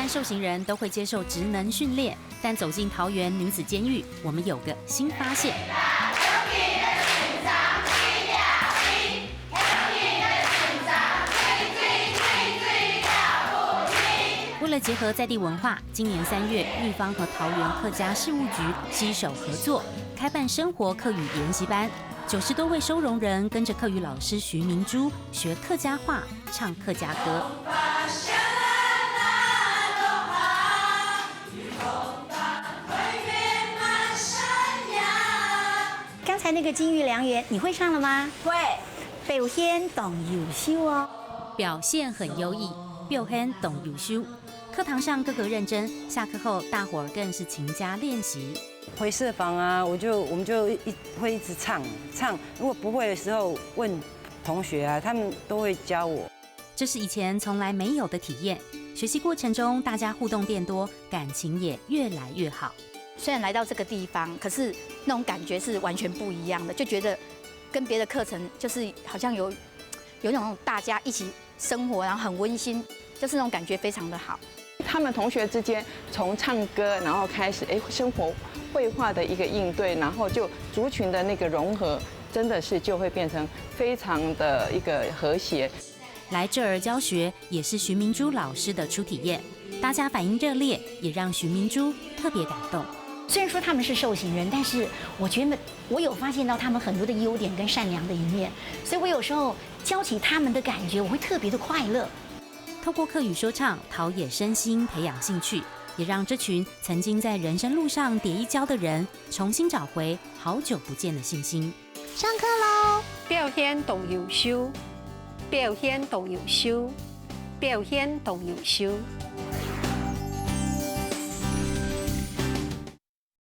受刑人都会接受职能训练，但走进桃园女子监狱，我们有个新发现。为了结合在地文化，今年3月，玉芳和桃园客家事务局携手合作，开办生活客语研习班。90多位收容人跟着客语老师徐明珠学客家话，唱客家歌。刚才那个金玉良缘，你会唱了吗？会，表现懂优秀哦，表现很优异，表现懂优秀。课堂上个个认真，下课后大伙儿更是勤加练习。回社房啊，我们就会一直唱。如果不会的时候问同学啊，他们都会教我。这是以前从来没有的体验。学习过程中，大家互动变多，感情也越来越好。虽然来到这个地方，可是那种感觉是完全不一样的，就觉得跟别的课程就是好像有那种大家一起生活，然后很温馨，就是那种感觉非常的好。他们同学之间从唱歌，然后开始生活绘画的一个应对，然后就族群的那个融合，真的是就会变成非常的一个和谐。来这儿教学也是徐明珠老师的初体验，大家反应热烈，也让徐明珠特别感动。虽然说他们是受刑人，但是我觉得我有发现到他们很多的优点跟善良的一面，所以我有时候教起他们的感觉，我会特别的快乐。透过客语说唱，陶冶身心，培养兴趣，也让这群曾经在人生路上跌一跤的人，重新找回好久不见的信心。上课喽！表现懂优秀，表现懂优秀，表现懂优秀。